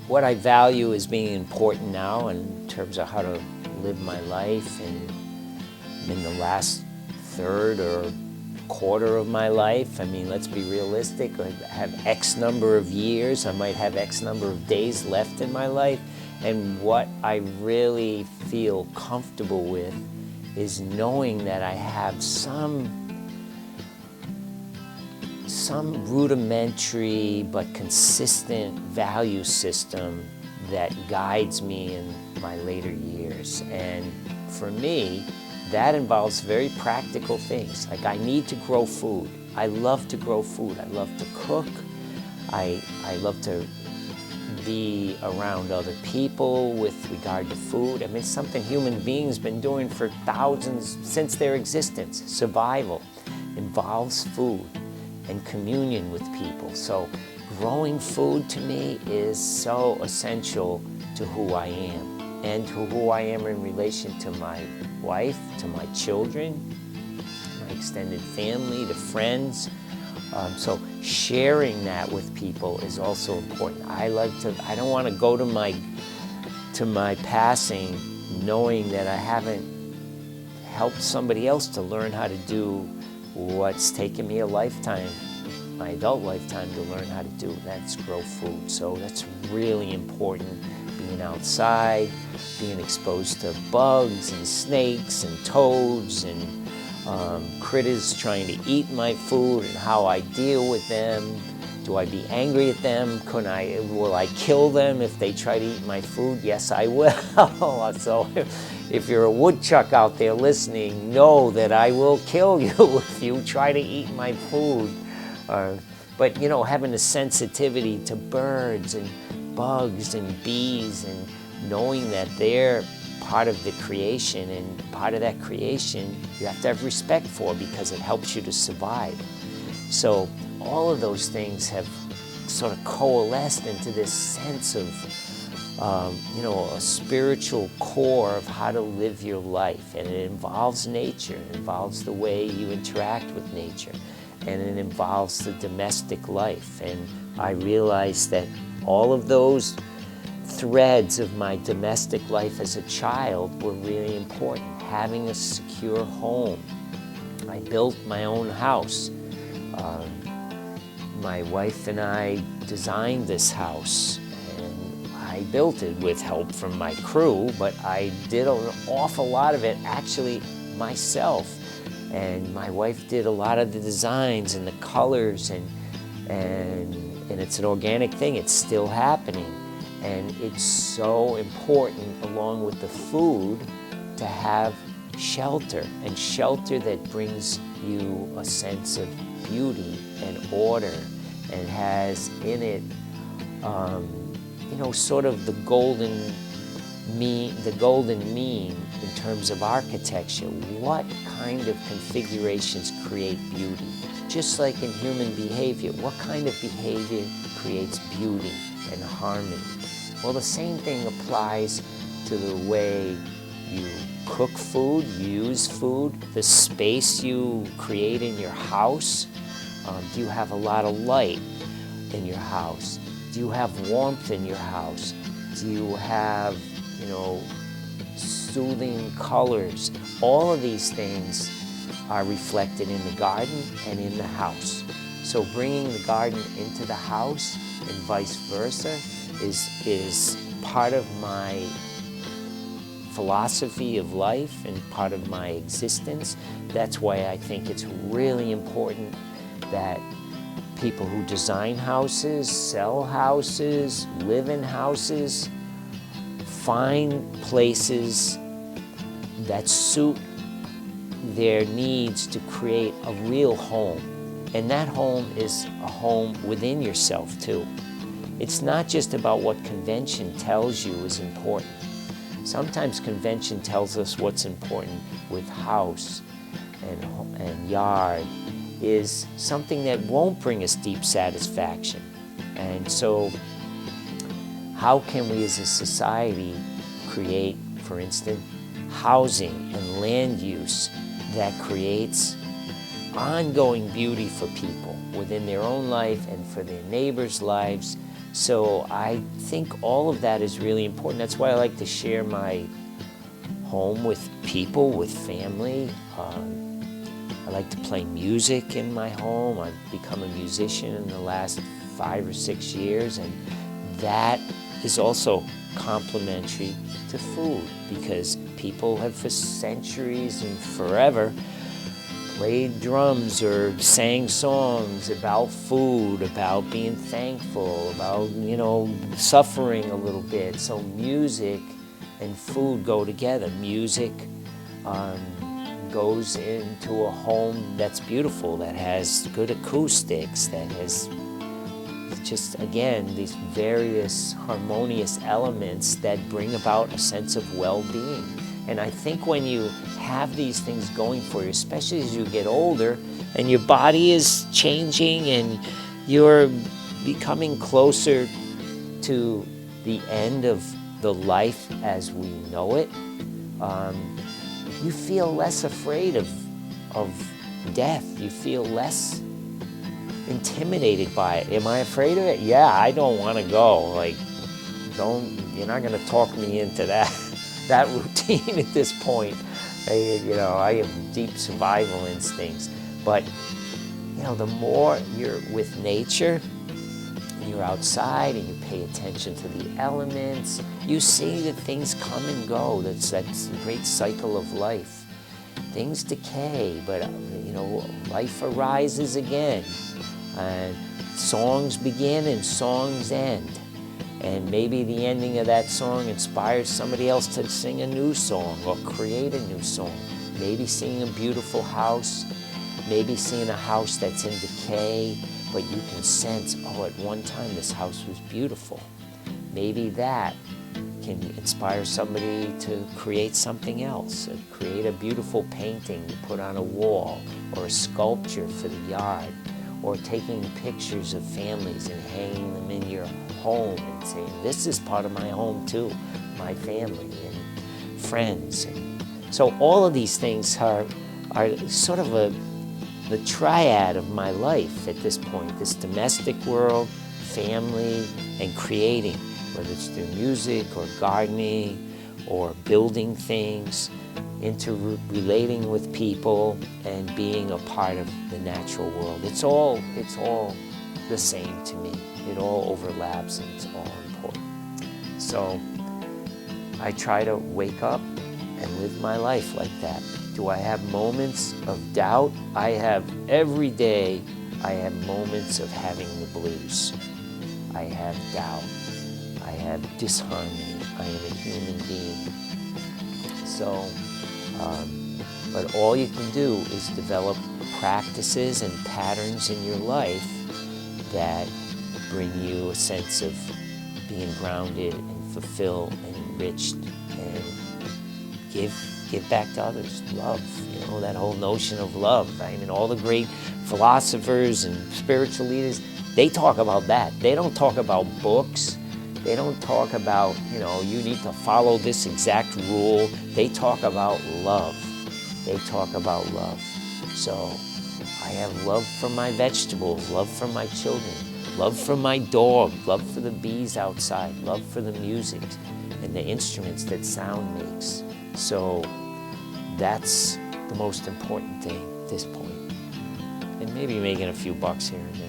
what I value as being important now in terms of how to live my life, and I'm in the last third or quarter of my life. I mean, let's be realistic. I have X number of years. I might have X number of days left in my life. And what I really feel comfortable with is knowing that I have some rudimentary but consistent value system that guides me in my later years. And for me, that involves very practical things. Like, I need to grow food. I love to grow food. I love to cook. I love to be around other people with regard to food. I mean, it's something human beings been doing for thousands, since their existence. Survival involves food and communion with people. So growing food to me is so essential to who I am, and to who I am in relation to my wife, to my children, my extended family, to friends. So sharing that with people is also important. I don't want to go to my passing knowing that I haven't helped somebody else to learn how to do what's taken me a lifetime, my adult lifetime, to learn how to do. That's grow food. So that's really important. Being outside, being exposed to bugs and snakes and toads and critters trying to eat my food, and how I deal with them. Do I be angry at them? Will I kill them if they try to eat my food? Yes, I will. So if you're a woodchuck out there listening, know that I will kill you if you try to eat my food. But having a sensitivity to birds and bugs and bees, and knowing that they're part of the creation, and part of that creation you have to have respect for, because it helps you to survive. So all of those things have sort of coalesced into this sense of a spiritual core of how to live your life. And it involves nature, it involves the way you interact with nature, and it involves the domestic life. And I realized that all of those threads of my domestic life as a child were really important. Having a secure home. I built my own house. My wife and I designed this house, and I built it with help from my crew, but I did an awful lot of it actually myself. And my wife did a lot of the designs and the colors, and it's an organic thing. It's still happening. And it's so important, along with the food, to have shelter, and shelter that brings you a sense of beauty and order, and has in it, sort of the golden mean in terms of architecture. What kind of configurations create beauty? Just like in human behavior, what kind of behavior creates beauty and harmony? Well, the same thing applies to the way you cook food, use food, the space you create in your house. Do you have a lot of light in your house? Do you have warmth in your house? Do you have, soothing colors? All of these things are reflected in the garden and in the house. So bringing the garden into the house and vice versa is part of my philosophy of life and part of my existence. That's why I think it's really important that people who design houses, sell houses, live in houses, find places that suit their needs to create a real home. And that home is a home within yourself too. It's not just about what convention tells you is important. Sometimes convention tells us what's important with house and yard is something that won't bring us deep satisfaction. And so how can we as a society create, for instance, housing and land use that creates ongoing beauty for people within their own life and for their neighbors' lives, So I think all of that is really important. That's why I like to share my home with people, with family. I like to play music in my home. I've become a musician in the last 5 or 6 years, and that is also complementary to food, because people have for centuries and forever played drums or sang songs about food, about being thankful, about, suffering a little bit. So music and food go together. Music goes into a home that's beautiful, that has good acoustics, that has just, again, these various harmonious elements that bring about a sense of well-being. And I think when you have these things going for you, especially as you get older and your body is changing and you're becoming closer to the end of the life as we know it, you feel less afraid of death. You feel less intimidated by it. Am I afraid of it? Yeah, I don't want to go. You're not going to talk me into that routine at this point. I have deep survival instincts. But, the more you're with nature, and you're outside and you pay attention to the elements, you see that things come and go. That's the great cycle of life. Things decay, but, life arises again. And songs begin and songs end. And maybe the ending of that song inspires somebody else to sing a new song or create a new song. Maybe seeing a beautiful house, maybe seeing a house that's in decay, but you can sense, at one time this house was beautiful. Maybe that can inspire somebody to create something else, create a beautiful painting to put on a wall, or a sculpture for the yard, or taking pictures of families and hanging them in your home and saying, this is part of my home too, my family and friends. And so all of these things are sort of the triad of my life at this point, this domestic world, family, and creating, whether it's through music or gardening or building things, relating with people and being a part of the natural world. It's all the same to me. It all overlaps and it's all important. So I try to wake up and live my life like that. Do I have moments of doubt? Every day I have moments of having the blues. I have doubt. I have disharmony. I am a human being. So, but all you can do is develop practices and patterns in your life that bring you a sense of being grounded and fulfilled and enriched and give back to others. Love, that whole notion of love. I mean, all the great philosophers and spiritual leaders, they talk about that. They don't talk about books. They don't talk about, you need to follow this exact rule. They talk about love. They talk about love. So I have love for my vegetables, love for my children, love for my dog, love for the bees outside, love for the music and the instruments that sound makes. So that's the most important thing at this point. And maybe making a few bucks here and there.